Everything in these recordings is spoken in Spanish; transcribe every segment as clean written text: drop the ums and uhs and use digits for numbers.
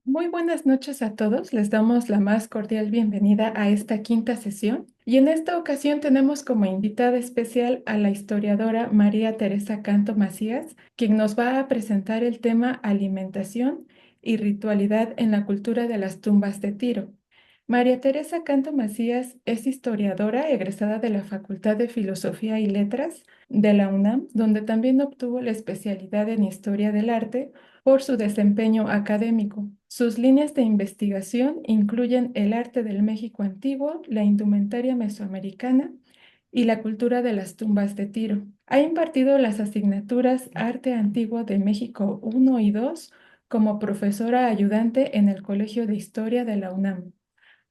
Muy buenas noches a todos. Les damos la más cordial bienvenida a esta quinta sesión. Y en esta ocasión tenemos como invitada especial a la historiadora María Teresa Canto Macías, quien nos va a presentar el tema alimentación y ritualidad en la cultura de las tumbas de Tiro. María Teresa Canto Macías es historiadora egresada de la Facultad de Filosofía y Letras de la UNAM, donde también obtuvo la especialidad en Historia del Arte por su desempeño académico. Sus líneas de investigación incluyen el arte del México antiguo, la indumentaria mesoamericana y la cultura de las tumbas de Tiro. Ha impartido las asignaturas Arte Antiguo de México 1 y 2 como profesora ayudante en el Colegio de Historia de la UNAM.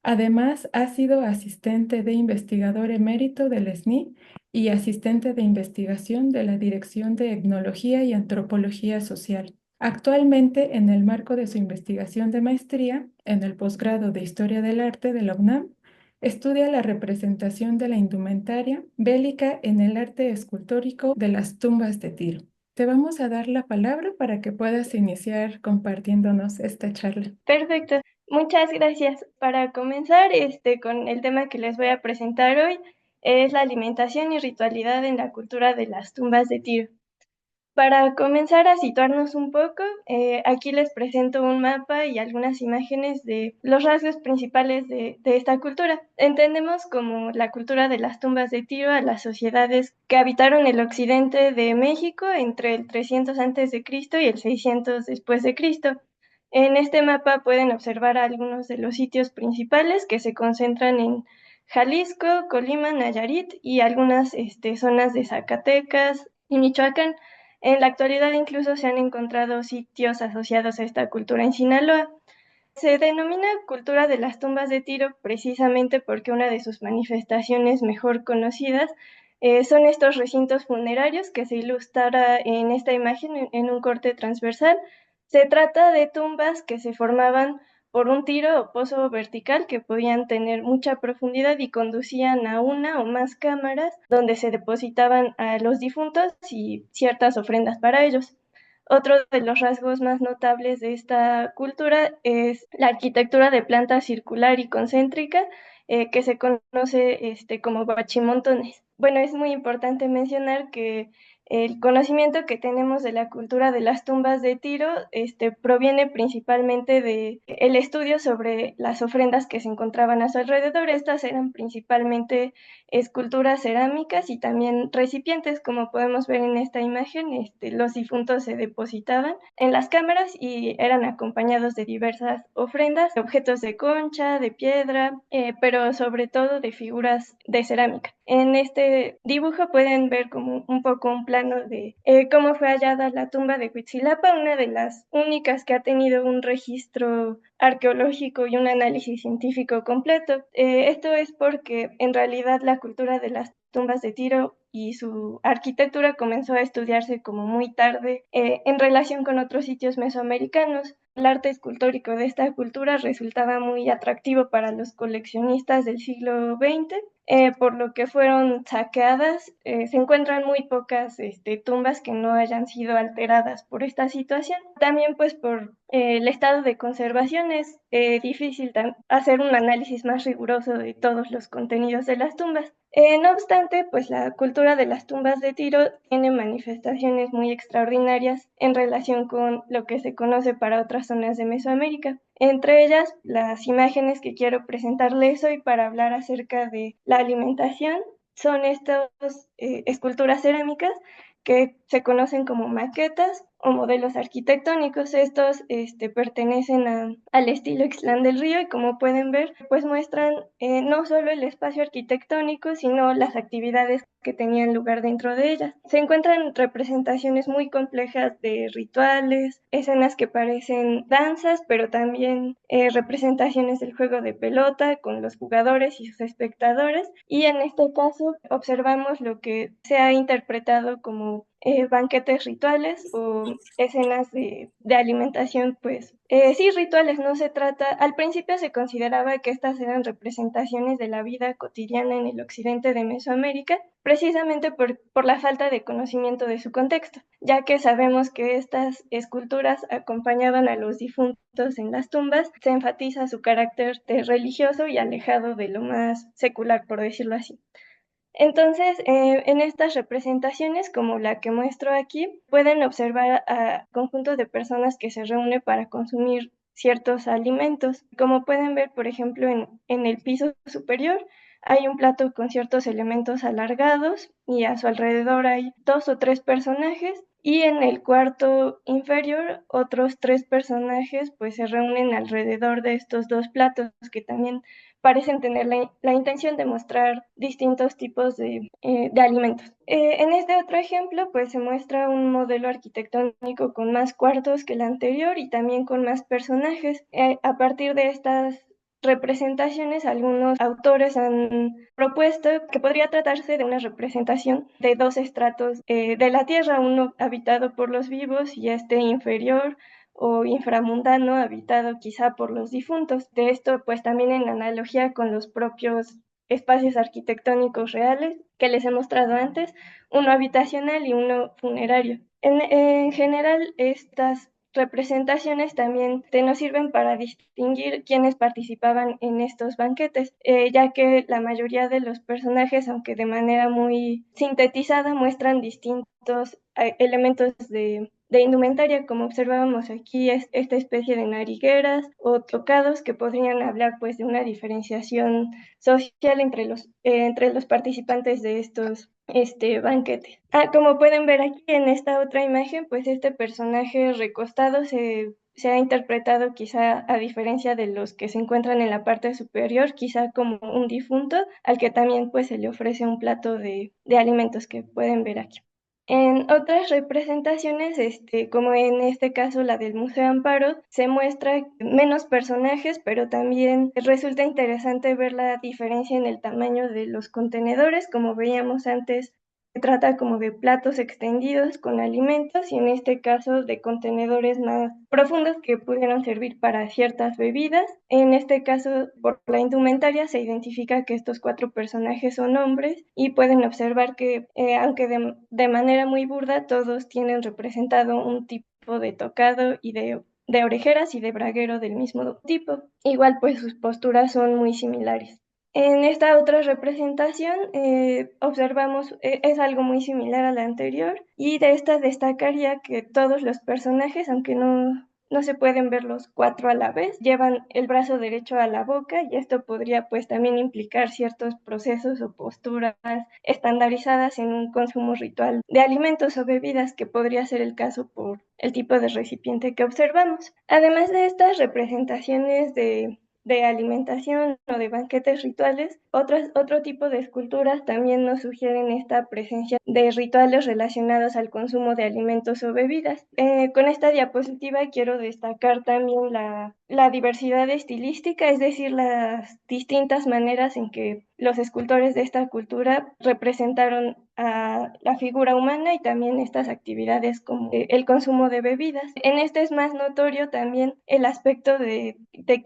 Además, ha sido asistente de investigador emérito del SNI y asistente de investigación de la Dirección de Etnología y Antropología Social. Actualmente, en el marco de su investigación de maestría en el posgrado de Historia del Arte de la UNAM, estudia la representación de la indumentaria bélica en el arte escultórico de las tumbas de Tiro. Te vamos a dar la palabra para que puedas iniciar compartiéndonos esta charla. Perfecto, muchas gracias. Para comenzar, con el tema que les voy a presentar hoy, es la alimentación y ritualidad en la cultura de las tumbas de Tiro. Para comenzar a situarnos un poco, aquí les presento un mapa y algunas imágenes de los rasgos principales de esta cultura. Entendemos como la cultura de las tumbas de Tiro a las sociedades que habitaron el occidente de México entre el 300 antes de Cristo y el 600 después de Cristo. En este mapa pueden observar algunos de los sitios principales que se concentran en Jalisco, Colima, Nayarit y algunas zonas de Zacatecas y Michoacán. En la actualidad incluso se han encontrado sitios asociados a esta cultura en Sinaloa. Se denomina cultura de las tumbas de Tiro precisamente porque una de sus manifestaciones mejor conocidas son estos recintos funerarios que se ilustra en esta imagen en un corte transversal. Se trata de tumbas que se formaban por un tiro o pozo vertical que podían tener mucha profundidad y conducían a una o más cámaras donde se depositaban a los difuntos y ciertas ofrendas para ellos. Otro de los rasgos más notables de esta cultura es la arquitectura de planta circular y concéntrica, que se conoce como bachimontones. Bueno, es muy importante mencionar que el conocimiento que tenemos de la cultura de las tumbas de Tiro proviene principalmente de el estudio sobre las ofrendas que se encontraban a su alrededor. Estas eran principalmente esculturas cerámicas y también recipientes, como podemos ver en esta imagen. Los difuntos se depositaban en las cámaras y eran acompañados de diversas ofrendas, de objetos de concha, de piedra, pero sobre todo de figuras de cerámica. En este dibujo pueden ver como un poco un plano de cómo fue hallada la tumba de Huitzilapa, una de las únicas que ha tenido un registro arqueológico y un análisis científico completo. Esto es porque en realidad la cultura de las tumbas de Tiro y su arquitectura comenzó a estudiarse como muy tarde en relación con otros sitios mesoamericanos. El arte escultórico de esta cultura resultaba muy atractivo para los coleccionistas del siglo XX, por lo que fueron saqueadas. Se encuentran muy pocas tumbas que no hayan sido alteradas por esta situación. También pues por el estado de conservación es difícil hacer un análisis más riguroso de todos los contenidos de las tumbas. No obstante, pues la cultura de las tumbas de Tiro tiene manifestaciones muy extraordinarias en relación con lo que se conoce para otras zonas de Mesoamérica. Entre ellas, las imágenes que quiero presentarles hoy para hablar acerca de la alimentación son estas esculturas cerámicas que se conocen como maquetas o modelos arquitectónicos. Estos pertenecen al estilo Ixtlán del Río y, como pueden ver, pues muestran no solo el espacio arquitectónico, sino las actividades que tenían lugar dentro de ellas. Se encuentran representaciones muy complejas de rituales, escenas que parecen danzas, pero también representaciones del juego de pelota con los jugadores y sus espectadores. Y en este caso observamos lo que se ha interpretado como banquetes rituales o escenas de alimentación, pues sí, rituales, no se trata, al principio se consideraba que estas eran representaciones de la vida cotidiana en el occidente de Mesoamérica, precisamente por la falta de conocimiento de su contexto, ya que sabemos que estas esculturas acompañaban a los difuntos en las tumbas, se enfatiza su carácter religioso y alejado de lo más secular, por decirlo así. Entonces, en estas representaciones, como la que muestro aquí, pueden observar a conjuntos de personas que se reúnen para consumir ciertos alimentos. Como pueden ver, por ejemplo, en el piso superior hay un plato con ciertos elementos alargados y a su alrededor hay 2 o 3 personajes. Y en el cuarto inferior, otros 3 personajes pues se reúnen alrededor de estos 2 platos que también parecen tener la intención de mostrar distintos tipos de alimentos. En este otro ejemplo, pues se muestra un modelo arquitectónico con más cuartos que el anterior y también con más personajes. A partir de estas representaciones, algunos autores han propuesto que podría tratarse de una representación de 2 estratos de la Tierra, uno habitado por los vivos y este inferior o inframundano habitado quizá por los difuntos. De esto pues también en analogía con los propios espacios arquitectónicos reales que les he mostrado antes, uno habitacional y uno funerario. En general, estas representaciones también nos sirven para distinguir quiénes participaban en estos banquetes, ya que la mayoría de los personajes, aunque de manera muy sintetizada, muestran distintos elementos de indumentaria, como observábamos aquí, es esta especie de narigueras o tocados que podrían hablar pues de una diferenciación social entre los participantes de estos banquetes. Como pueden ver aquí en esta otra imagen, pues este personaje recostado se ha interpretado quizá a diferencia de los que se encuentran en la parte superior, quizá como un difunto al que también pues se le ofrece un plato de alimentos que pueden ver aquí. En otras representaciones, como en este caso la del Museo Amparo, se muestra menos personajes, pero también resulta interesante ver la diferencia en el tamaño de los contenedores. Como veíamos antes, se trata como de platos extendidos con alimentos y en este caso de contenedores más profundos que pudieron servir para ciertas bebidas. En este caso, por la indumentaria se identifica que estos 4 personajes son hombres y pueden observar que, aunque de manera muy burda, todos tienen representado un tipo de tocado y de orejeras y de braguero del mismo tipo. Igual, pues sus posturas son muy similares. En esta otra representación observamos, es algo muy similar a la anterior, y de esta destacaría que todos los personajes, aunque no se pueden ver los 4 a la vez, llevan el brazo derecho a la boca y esto podría pues también implicar ciertos procesos o posturas estandarizadas en un consumo ritual de alimentos o bebidas, que podría ser el caso por el tipo de recipiente que observamos. Además de estas representaciones de alimentación o de banquetes rituales, otro tipo de esculturas también nos sugieren esta presencia de rituales relacionados al consumo de alimentos o bebidas. Con esta diapositiva quiero destacar también la diversidad estilística, es decir, las distintas maneras en que los escultores de esta cultura representaron a la figura humana y también estas actividades como el consumo de bebidas. En este es más notorio también el aspecto de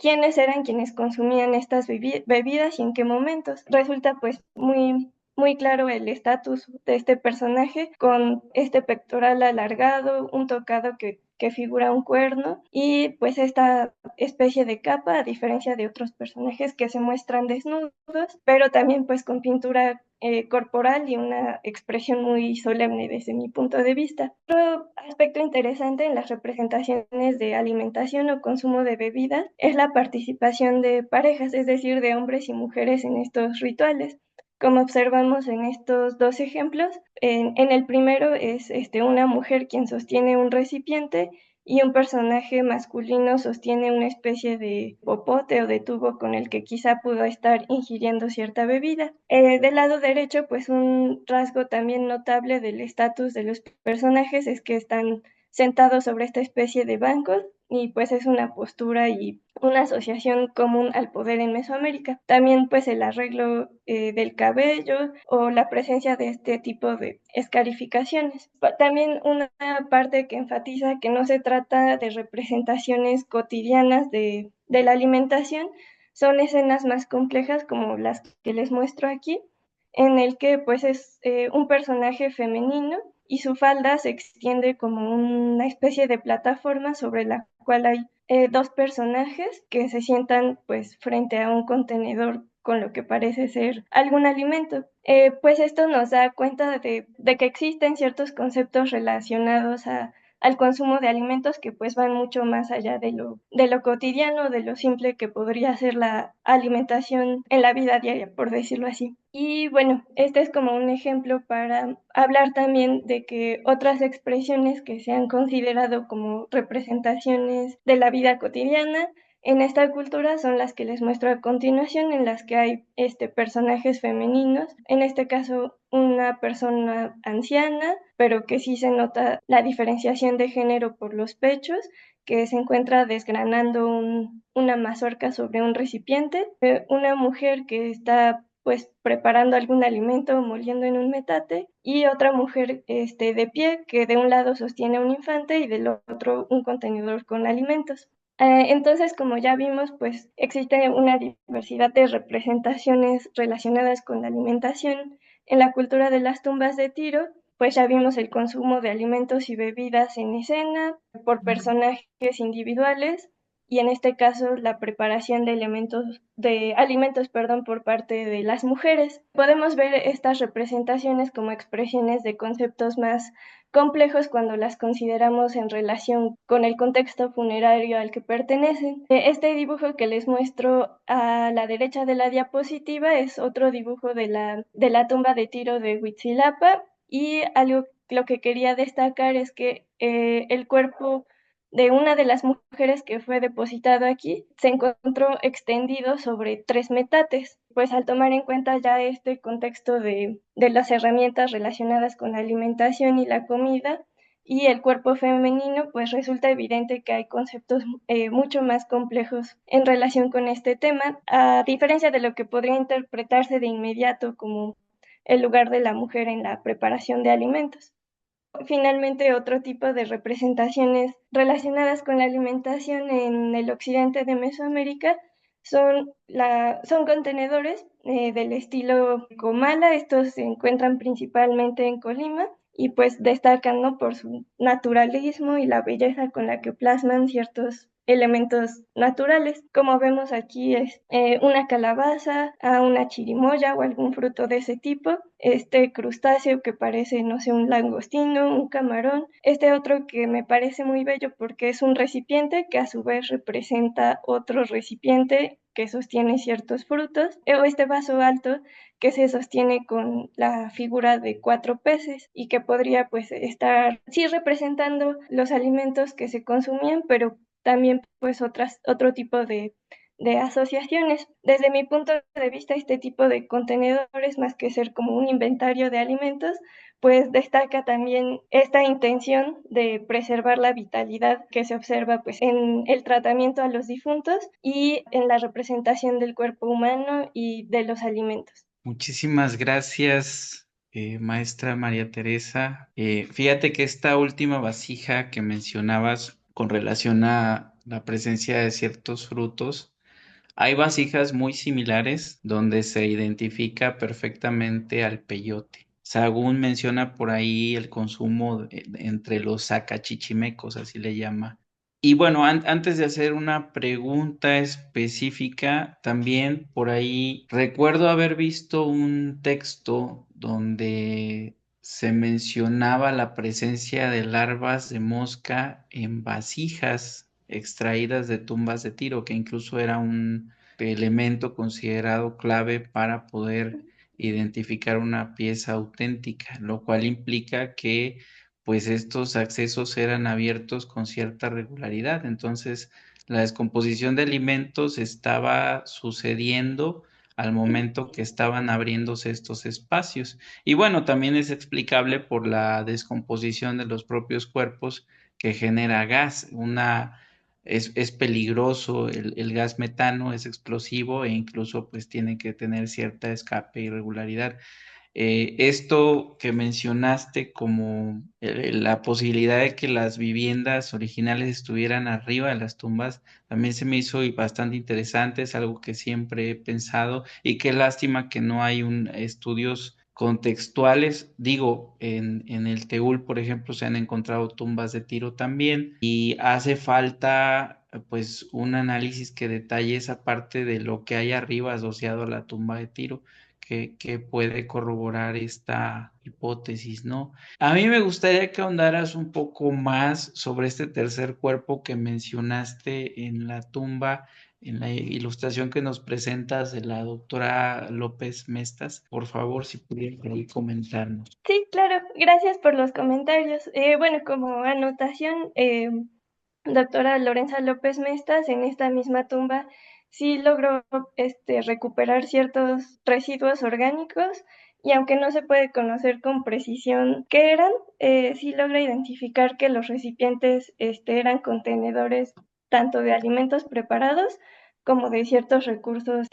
quiénes eran quienes consumían estas bebidas y en qué momentos. Resulta pues muy claro el estatus de este personaje con este pectoral alargado, un tocado que figura un cuerno y pues esta especie de capa, a diferencia de otros personajes que se muestran desnudos, pero también pues con pintura corporal y una expresión muy solemne desde mi punto de vista. Otro aspecto interesante en las representaciones de alimentación o consumo de bebidas es la participación de parejas, es decir, de hombres y mujeres en estos rituales. Como observamos en estos 2 ejemplos, en el primero es una mujer quien sostiene un recipiente y un personaje masculino sostiene una especie de popote o de tubo con el que quizá pudo estar ingiriendo cierta bebida. Del lado derecho, pues un rasgo también notable del estatus de los personajes es que están sentados sobre esta especie de bancos y pues es una postura y una asociación común al poder en Mesoamérica. También pues el arreglo del cabello o la presencia de este tipo de escarificaciones. También una parte que enfatiza que no se trata de representaciones cotidianas de la alimentación, son escenas más complejas como las que les muestro aquí, en el que pues es un personaje femenino y su falda se extiende como una especie de plataforma sobre la cual hay dos personajes que se sientan pues frente a un contenedor con lo que parece ser algún alimento. Pues esto nos da cuenta de que existen ciertos conceptos relacionados al consumo de alimentos que pues van mucho más allá de lo cotidiano, de lo simple que podría ser la alimentación en la vida diaria, por decirlo así. Y bueno, este es como un ejemplo para hablar también de que otras expresiones que se han considerado como representaciones de la vida cotidiana en esta cultura son las que les muestro a continuación, en las que hay personajes femeninos, en este caso una persona anciana, pero que sí se nota la diferenciación de género por los pechos, que se encuentra desgranando una mazorca sobre un recipiente, una mujer que está pues preparando algún alimento o moliendo en un metate, y otra mujer de pie que de un lado sostiene a un infante y del otro un contenedor con alimentos. Entonces, como ya vimos, pues existe una diversidad de representaciones relacionadas con la alimentación en la cultura de las tumbas de Tiro. Pues ya vimos el consumo de alimentos y bebidas en escena por personajes individuales, y en este caso la preparación de alimentos, perdón, por parte de las mujeres. Podemos ver estas representaciones como expresiones de conceptos más complejos cuando las consideramos en relación con el contexto funerario al que pertenecen. Este dibujo que les muestro a la derecha de la diapositiva es otro dibujo de la tumba de Tiro de Huitzilapa, y algo lo que quería destacar es que el cuerpo de una de las mujeres que fue depositado aquí se encontró extendido sobre tres metates. Pues al tomar en cuenta ya este contexto de las herramientas relacionadas con la alimentación y la comida y el cuerpo femenino, pues resulta evidente que hay conceptos mucho más complejos en relación con este tema, a diferencia de lo que podría interpretarse de inmediato como el lugar de la mujer en la preparación de alimentos. Finalmente, otro tipo de representaciones relacionadas con la alimentación en el occidente de Mesoamérica son contenedores del estilo Comala. Estos se encuentran principalmente en Colima y pues destacan, ¿no?, por su naturalismo y la belleza con la que plasman ciertos elementos naturales. Como vemos aquí es una calabaza, una chirimoya o algún fruto de ese tipo, este crustáceo que parece, no sé, un langostino, un camarón, este otro que me parece muy bello porque es un recipiente que a su vez representa otro recipiente que sostiene ciertos frutos, o este vaso alto que se sostiene con la figura de cuatro peces y que podría pues estar sí representando los alimentos que se consumían, pero también pues otro tipo de asociaciones. Desde mi punto de vista, este tipo de contenedores, más que ser como un inventario de alimentos, pues destaca también esta intención de preservar la vitalidad que se observa pues en el tratamiento a los difuntos y en la representación del cuerpo humano y de los alimentos. Muchísimas gracias, maestra María Teresa. Fíjate que esta última vasija que mencionabas con relación a la presencia de ciertos frutos, hay vasijas muy similares donde se identifica perfectamente al peyote. Sagún menciona por ahí el consumo entre los sacachichimecos, así le llama. Y bueno, antes de hacer una pregunta específica, también por ahí recuerdo haber visto un texto donde se mencionaba la presencia de larvas de mosca en vasijas extraídas de tumbas de Tiro, que incluso era un elemento considerado clave para poder identificar una pieza auténtica, lo cual implica que pues estos accesos eran abiertos con cierta regularidad. Entonces, la descomposición de alimentos estaba sucediendo al momento que estaban abriéndose estos espacios. Y bueno, también es explicable por la descomposición de los propios cuerpos que genera gas. Una es peligroso, el gas metano es explosivo e incluso pues tiene que tener cierta escape y regularidad. Esto que mencionaste como la posibilidad de que las viviendas originales estuvieran arriba de las tumbas, también se me hizo bastante interesante, es algo que siempre he pensado y qué lástima que no hay estudios contextuales. Digo, en el Teúl, por ejemplo, se han encontrado tumbas de Tiro también y hace falta pues un análisis que detalle esa parte de lo que hay arriba asociado a la tumba de Tiro que puede corroborar esta hipótesis, ¿no? A mí me gustaría que ahondaras un poco más sobre este tercer cuerpo que mencionaste en la tumba, en la ilustración que nos presentas de la doctora López Mestas. Por favor, si pudieras ahí comentarnos. Sí, claro, gracias por los comentarios. Bueno, como anotación, doctora Lorenza López Mestas en esta misma tumba sí logró recuperar ciertos residuos orgánicos y aunque no se puede conocer con precisión qué eran, sí logra identificar que los recipientes eran contenedores tanto de alimentos preparados como de ciertos recursos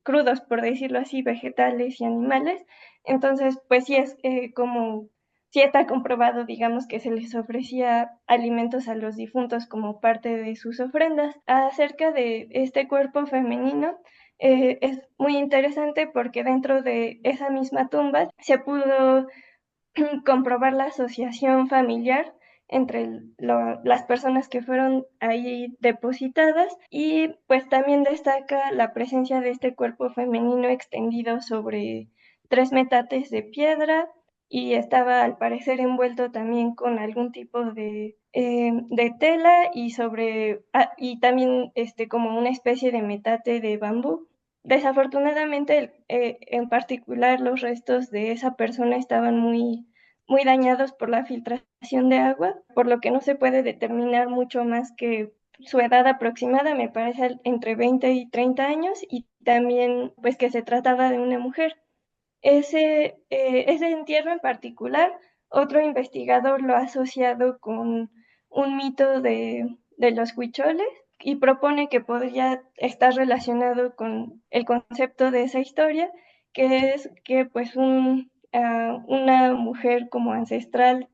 crudos, por decirlo así, vegetales y animales. Entonces, pues sí es como sí está comprobado, digamos, que se les ofrecía alimentos a los difuntos como parte de sus ofrendas. Acerca de este cuerpo femenino, es muy interesante porque dentro de esa misma tumba se pudo comprobar la asociación familiar entre las personas que fueron ahí depositadas y pues también destaca la presencia de este cuerpo femenino extendido sobre 3 metates de piedra y estaba al parecer envuelto también con algún tipo de tela y y también como una especie de metate de bambú. Desafortunadamente, en particular, los restos de esa persona estaban muy dañados por la filtración de agua, por lo que no se puede determinar mucho más que su edad aproximada, me parece entre 20 y 30 años, y también pues que se trataba de una mujer. Ese entierro en particular, otro investigador lo ha asociado con un mito de los huicholes y propone que podría estar relacionado con el concepto de esa historia, que es que pues una mujer como ancestral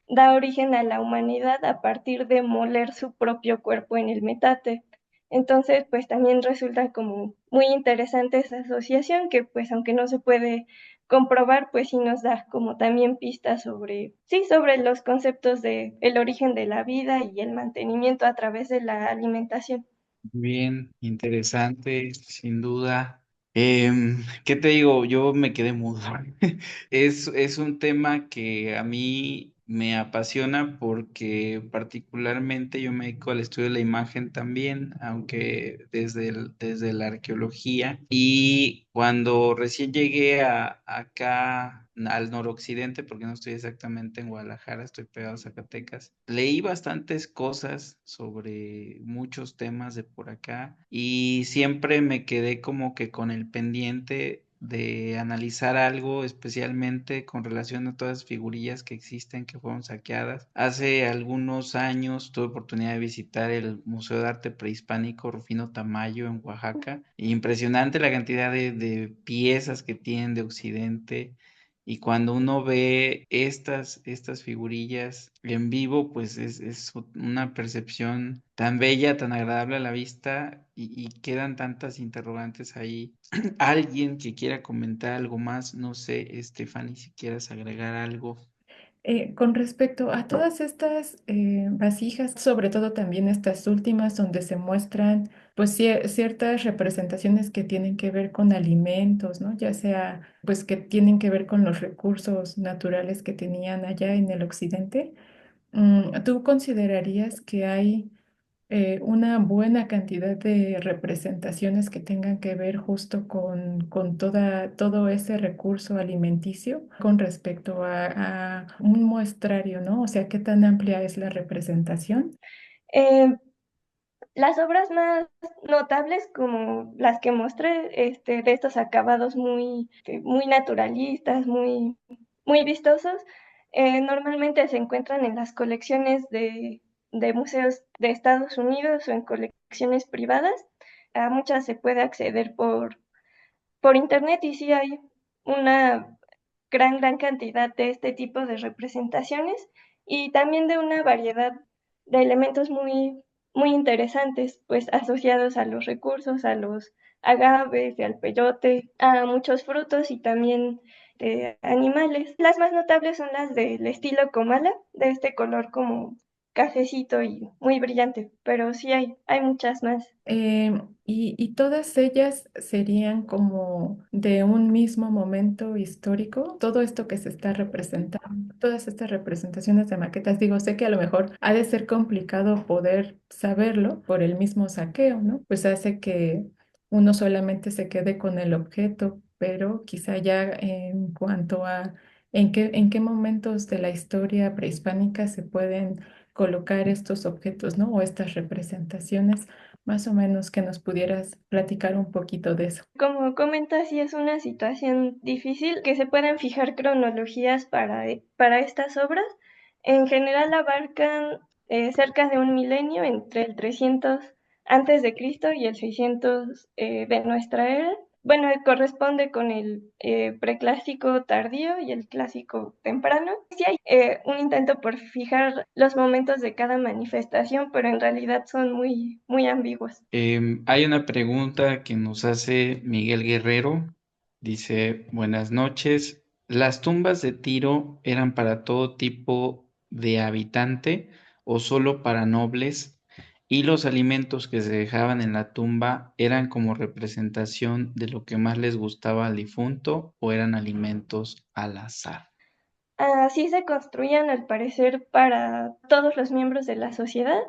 da origen a la humanidad a partir de moler su propio cuerpo en el metate. Entonces, pues también resulta como muy interesante esa asociación que pues aunque no se puede comprobar, pues sí nos da como también pistas sobre, sí, sobre los conceptos de el origen de la vida y el mantenimiento a través de la alimentación. Bien, interesante, sin duda. ¿Qué te digo? Yo me quedé mudo. Es un tema que a mí me apasiona porque particularmente yo me dedico al estudio de la imagen también, aunque desde la arqueología. Y cuando recién llegué acá al noroccidente, porque no estoy exactamente en Guadalajara, estoy pegado a Zacatecas, leí bastantes cosas sobre muchos temas de por acá y siempre me quedé como que con el pendiente de analizar algo, especialmente con relación a todas las figurillas que existen que fueron saqueadas. Hace algunos años tuve oportunidad de visitar el Museo de Arte Prehispánico Rufino Tamayo en Oaxaca. Impresionante la cantidad de piezas que tienen de Occidente. Y cuando uno ve estas figurillas en vivo, pues es una percepción tan bella, tan agradable a la vista y quedan tantas interrogantes ahí. Alguien que quiera comentar algo más, no sé, Stephanie, si quieras agregar algo. Con respecto a todas estas vasijas, sobre todo también estas últimas donde se muestran pues ciertas representaciones que tienen que ver con alimentos, ¿no? Ya sea pues que tienen que ver con los recursos naturales que tenían allá en el occidente. ¿Tú considerarías que hay una buena cantidad de representaciones que tengan que ver justo con todo ese recurso alimenticio con respecto a un muestrario, ¿no? O sea, qué tan amplia es la representación? Eh, las obras más notables, como las que mostré, de estos acabados muy naturalistas, muy vistosos, normalmente se encuentran en las colecciones de museos de Estados Unidos o en colecciones privadas. A muchas se puede acceder por internet y sí hay una gran cantidad de este tipo de representaciones y también de una variedad de elementos muy interesantes, pues asociados a los recursos, a los agaves, al peyote, a muchos frutos y también de animales. Las más notables son las del estilo Comala, de este color como cafecito y muy brillante, pero sí hay muchas más. Y todas ellas serían como de un mismo momento histórico, todo esto que se está representando, todas estas representaciones de maquetas. Digo, sé que a lo mejor ha de ser complicado poder saberlo por el mismo saqueo, ¿no? Pues hace que uno solamente se quede con el objeto, pero quizá ya en cuanto a en qué momentos de la historia prehispánica se pueden colocar estos objetos, ¿no? O estas representaciones. Más o menos que nos pudieras platicar un poquito de eso. Como comentas, sí es una situación difícil que se puedan fijar cronologías para estas obras. En general abarcan cerca de un milenio, entre el 300 antes de Cristo y el 600 de nuestra era. Bueno, corresponde con el preclásico tardío y el clásico temprano. Sí hay un intento por fijar los momentos de cada manifestación, pero en realidad son muy ambiguos. Hay una pregunta que nos hace Miguel Guerrero. Dice, buenas noches. ¿Las tumbas de Tiro eran para todo tipo de habitante o solo para nobles? ¿Y los alimentos que se dejaban en la tumba eran como representación de lo que más les gustaba al difunto o eran alimentos al azar? Así se construían, al parecer, para todos los miembros de la sociedad.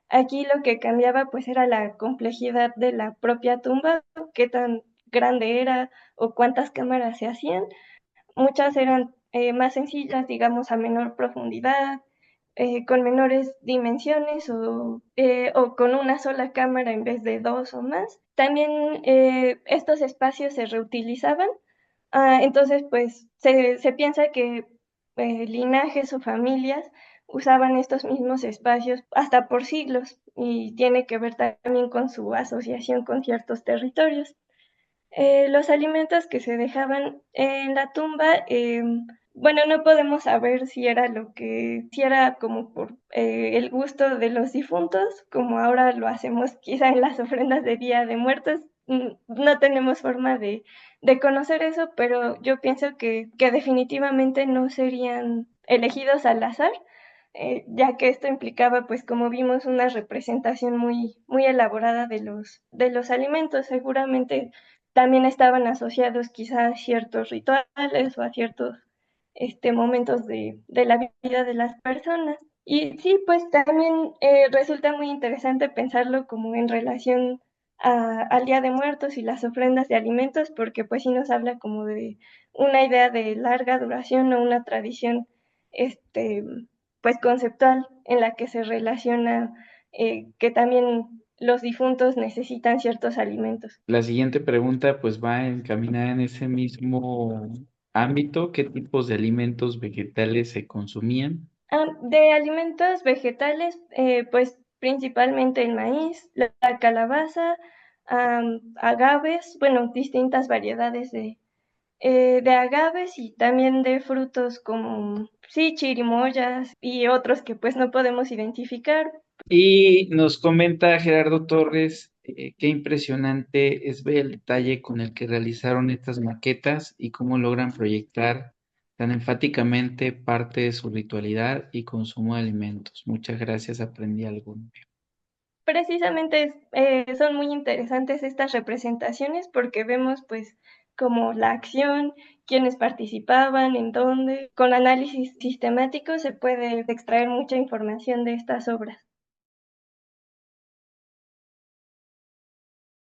Aquí lo que cambiaba, pues, era la complejidad de la propia tumba, qué tan grande era o cuántas cámaras se hacían. Muchas eran más sencillas, digamos, a menor profundidad, con menores dimensiones o con una sola cámara en vez de dos o más. También estos espacios se reutilizaban. Entonces, pues se piensa que linajes o familias usaban estos mismos espacios hasta por siglos y tiene que ver también con su asociación con ciertos territorios. Los alimentos que se dejaban en la tumba, bueno, no podemos saber si era como por el gusto de los difuntos, como ahora lo hacemos quizá en las ofrendas de Día de Muertos. No tenemos forma de conocer eso, pero yo pienso que definitivamente no serían elegidos al azar, ya que esto implicaba, pues como vimos, una representación muy elaborada de los alimentos. Seguramente también estaban asociados quizá a ciertos rituales o a ciertos momentos de la vida de las personas. Y sí, pues también resulta muy interesante pensarlo como en relación al Día de Muertos y las ofrendas de alimentos, porque pues sí nos habla como de una idea de larga duración o una tradición este, pues conceptual en la que se relaciona que también los difuntos necesitan ciertos alimentos. La siguiente pregunta pues va encaminada en ese mismo ámbito. ¿Qué tipos de alimentos vegetales se consumían? De alimentos vegetales, pues principalmente el maíz, la calabaza, agaves, bueno, distintas variedades de agaves y también de frutos como, sí, chirimoyas y otros que pues no podemos identificar. Y nos comenta Gerardo Torres, qué impresionante es ver el detalle con el que realizaron estas maquetas y cómo logran proyectar tan enfáticamente parte de su ritualidad y consumo de alimentos. Muchas gracias, aprendí algo. Precisamente son muy interesantes estas representaciones porque vemos pues como la acción, quiénes participaban, en dónde. Con análisis sistemático se puede extraer mucha información de estas obras.